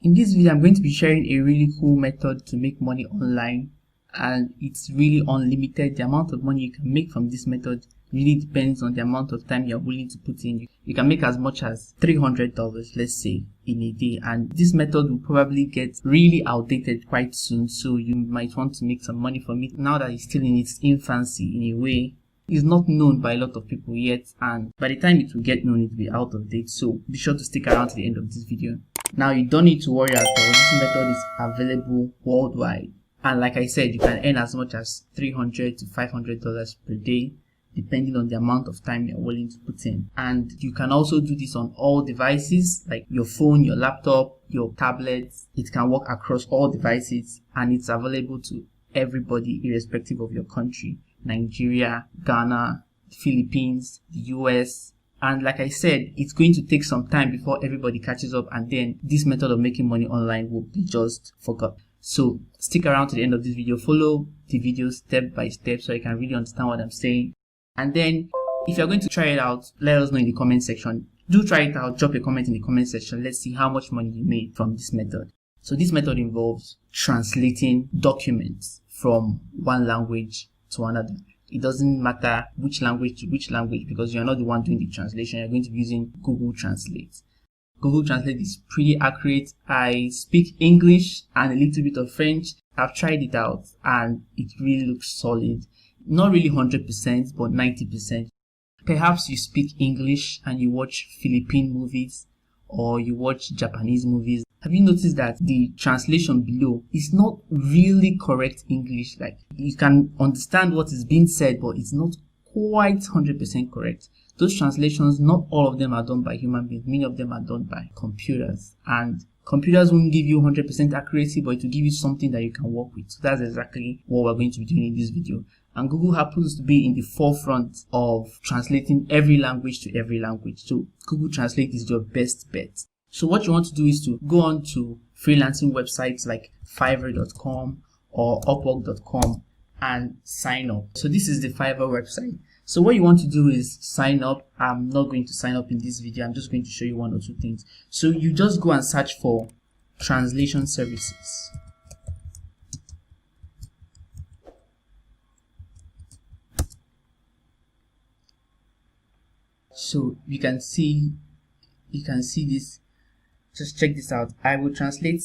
In this video, I'm going to be sharing a really cool method to make money online, and it's really unlimited. The amount of money you can make from this method really depends on the amount of time you're willing to put in. You can make as much as $300, let's say, in a day, and this method will probably get really outdated quite soon, so you might want to make some money from it now that it's still in its infancy. In a way, it's not known by a lot of people yet, and by the time it will get known, it will be out of date. So be sure to stick around to the end of this video. Now, you don't need to worry at all. This method is available worldwide, and like I said, you can earn as much as $300 to $500 per day, depending on the amount of time you're willing to put in. And you can also do this on all devices, like your phone, your laptop, your tablet. It can work across all devices, and it's available to everybody irrespective of your country: Nigeria, Ghana, Philippines, the US. And like I said, it's going to take some time before everybody catches up, and then this method of making money online will be just forgotten. So stick around to the end of this video, follow the video step by step so you can really understand what I'm saying. And then if you're going to try it out, let us know in the comment section. Do try it out, drop a comment in the comment section. Let's see how much money you made from this method. So this method involves translating documents from one language to another. It doesn't matter which language to which language, because you're not the one doing the translation. You're going to be using Google Translate. Google Translate is pretty accurate. I speak English and a little bit of French. I've tried it out and it really looks solid. Not really 100%, but 90%. Perhaps you speak English and you watch Philippine movies or you watch Japanese movies. Have you noticed that the translation below is not really correct English? Like, you can understand what is being said, but it's not quite 100% correct. Those translations, not all of them are done by human beings. Many of them are done by computers, and computers won't give you 100% accuracy, but it will give you something that you can work with. So that's exactly what we're going to be doing in this video. And Google happens to be in the forefront of translating every language to every language. So Google Translate is your best bet. So what you want to do is to go on to freelancing websites like Fiverr.com or Upwork.com and sign up. So this is the Fiverr website. So what you want to do is sign up. I'm not going to sign up in this video. I'm just going to show you one or two things. So you just go and search for translation services. So you can see this. Just check this out. I will translate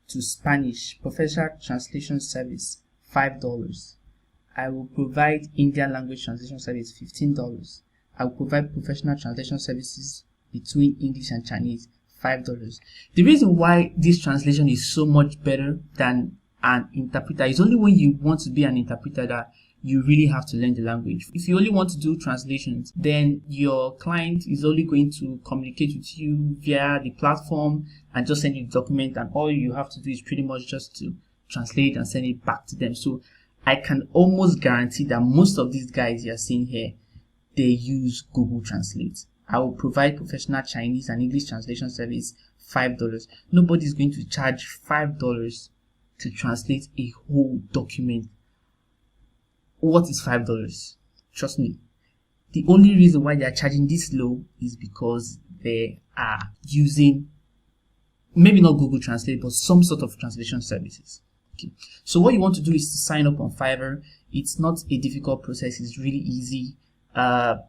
to Spanish, professional translation service, $5. I will provide Indian language translation service, $15. I will provide professional translation services between English and Chinese, $5. The reason why this translation is so much better than an interpreter is only when you want to be an interpreter that you really have to learn the language. If you only want to do translations, then your client is only going to communicate with you via the platform and just send you the document, and all you have to do is pretty much just to translate and send it back to them. So I can almost guarantee that most of these guys you're seeing here, they use Google Translate. I will provide professional Chinese and English translation service, $5. Nobody's going to charge $5 to translate a whole document. What is $5? Trust me, the only reason why they are charging this low is because they are using, maybe not Google Translate, but some sort of translation services. Okay, so what you want to do is to sign up on Fiverr. It's not a difficult process. It's really easy. I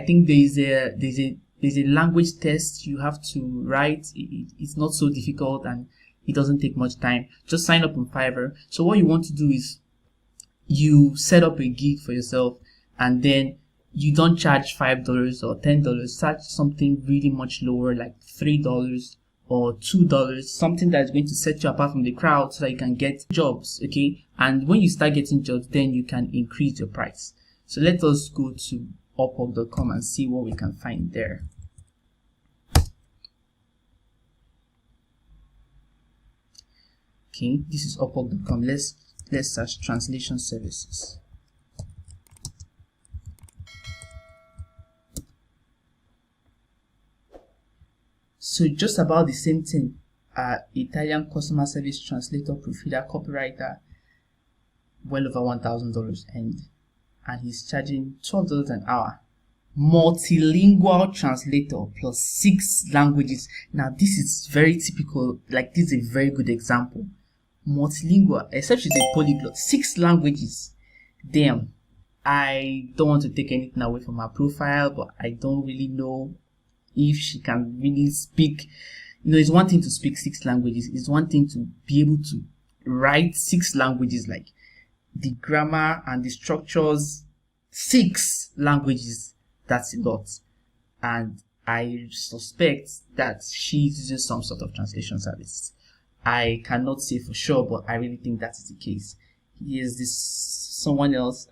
think there's a language test you have to write. It's not so difficult and it doesn't take much time. Just sign up on Fiverr. So what you want to do is you set up a gig for yourself, and then you don't charge $5 or $10. Charge something really much lower, like $3 or $2, something that's going to set you apart from the crowd so that you can get jobs. Okay, and when you start getting jobs, then you can increase your price. So let us go to Upwork.com and see what we can find there. Okay, this is Upwork.com. Let's search translation services. So just about the same thing. Italian customer service translator, proofreader, copywriter, well over $1,000 and he's charging $12 an hour. multilingual translator plus 6 languages. Now this is very typical, like this is a very good example. Multilingual, except she's a polyglot, 6 languages. Damn. I don't want to take anything away from her profile, but I don't really know if she can really speak. You know, it's one thing to speak 6 languages, it's one thing to be able to write 6 languages, like the grammar and the structures. 6 languages, that's a lot. And I suspect that she's using some sort of translation service. I cannot say for sure, but I really think that is the case. Here's this someone else.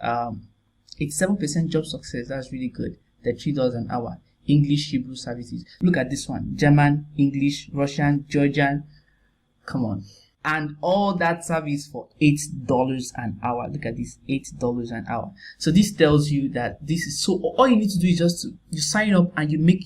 87% job success, that's really good. $3 an hour. English, Hebrew services. Look at this one. German, English, Russian, Georgian. Come on. And all that service for $8 an hour. Look at this, $8 an hour. So this tells you that this is so, all you need to do is just you sign up and you make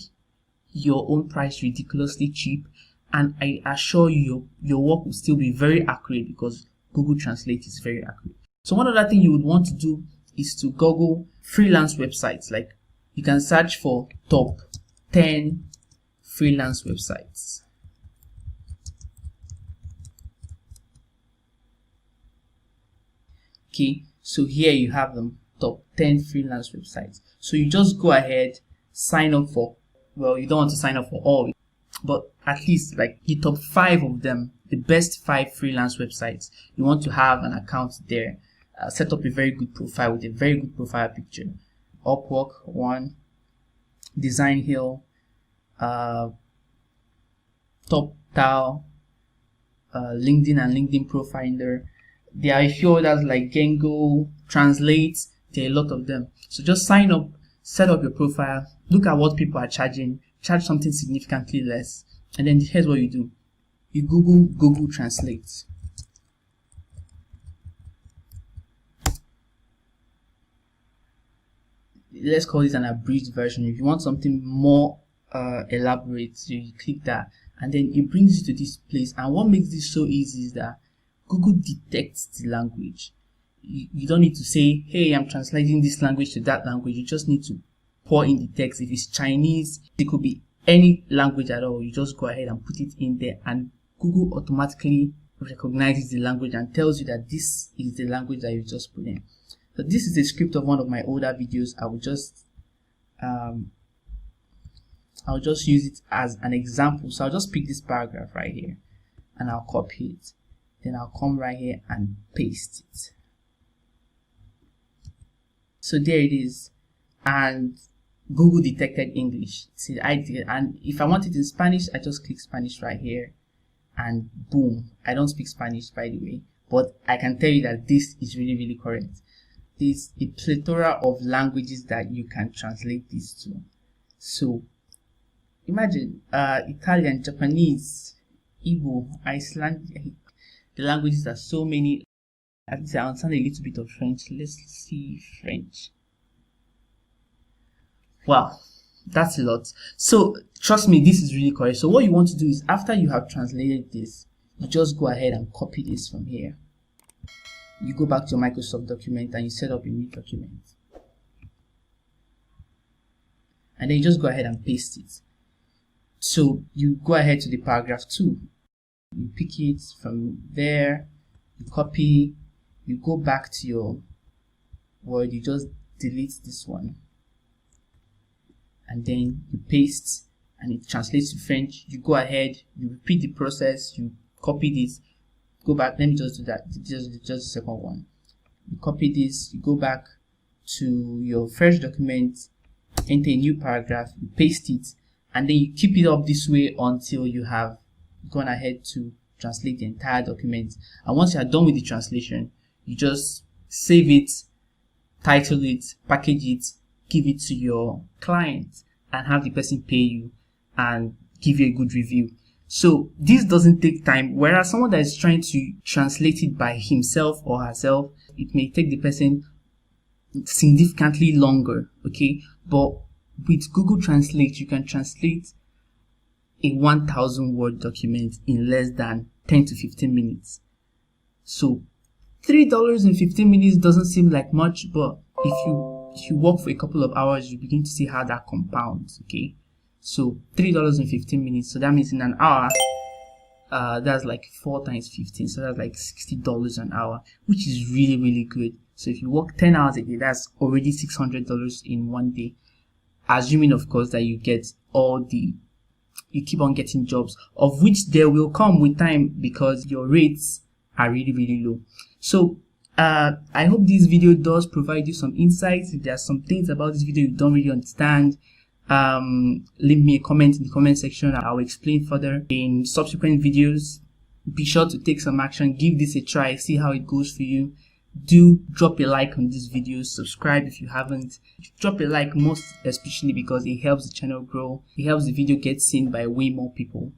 your own price ridiculously cheap. And I assure you, your work will still be very accurate because Google Translate is very accurate. So one other thing you would want to do is to Google freelance websites. Like you can search for top 10 freelance websites. Okay, so here you have them, top 10 freelance websites. So you just go ahead, sign up for, well, you don't want to sign up for all, but at least like the top 5 of them, the best 5 freelance websites. You want to have an account there, set up a very good profile with a very good profile picture. Upwork, 1, Design Hill, Top Tile, LinkedIn and LinkedIn Profiler. There are a few others like Gengo, Translate. There are a lot of them. So just sign up, set up your profile, look at what people are charging, charge something significantly less, and then here's what you do. You Google Translate. Let's call this an abridged version. If you want something more elaborate, so you click that, and then it brings you to this place. And what makes this so easy is that Google detects the language. You don't need to say, hey, I'm translating this language to that language. You just need to pour in the text. If it's Chinese, it could be any language at all. You just go ahead and put it in there, and Google automatically recognizes the language and tells you that this is the language that you just put in. So this is a script of one of my older videos. I'll just use it as an example. So I'll just pick this paragraph right here and I'll copy it. Then I'll come right here and paste it. So there it is. And Google detected English. See, and if I want it in Spanish, I just click Spanish right here. And boom. I don't speak Spanish, by the way. But I can tell you that this is really, really correct. There's a plethora of languages that you can translate this to. So imagine Italian, Japanese, Igbo, Icelandic. The languages are so many. At least I understand a little bit of French. Let's see French. Wow, that's a lot. So trust me, this is really correct. So what you want to do is, after you have translated this, you just go ahead and copy this from here. You go back to your Microsoft document and you set up a new document. And then you just go ahead and paste it. So you go ahead to the paragraph 2. You pick it from there, you copy, you go back to your Word, you just delete this one. And then you paste and it translates to French. You go ahead, you repeat the process, you copy this, go back. Let me just do that, just the second one. You copy this, you go back to your fresh document, enter a new paragraph, you paste it, and then you keep it up this way until you have gone ahead to translate the entire document. And once you are done with the translation, you just save it, title it, package it, give it to your client, and have the person pay you and give you a good review. So this doesn't take time, whereas someone that is trying to translate it by himself or herself, it may take the person significantly longer. Okay, but with Google Translate, you can translate a 1,000 word document in less than 10 to 15 minutes. So $3 in 15 minutes doesn't seem like much, but if you if you work for a couple of hours, you begin to see how that compounds. Okay, so $3.15. So that means in an hour, that's like 4 times 15, so that's like $60 an hour, which is really, really good. So if you work 10 hours a day, that's already $600 in one day, assuming of course that you keep on getting jobs, of which there will come with time because your rates are really, really low. So I hope this video does provide you some insights. If there are some things about this video you don't really understand, leave me a comment in the comment section. I'll explain further in subsequent videos. Be sure to take some action, give this a try, see how it goes for you. Do drop a like on this video, subscribe if you haven't. Drop a like, most especially because it helps the channel grow, it helps the video get seen by way more people.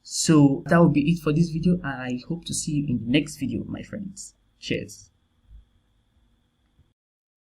So that will be it for this video, and I hope to see you in the next video, my friends. Cheers.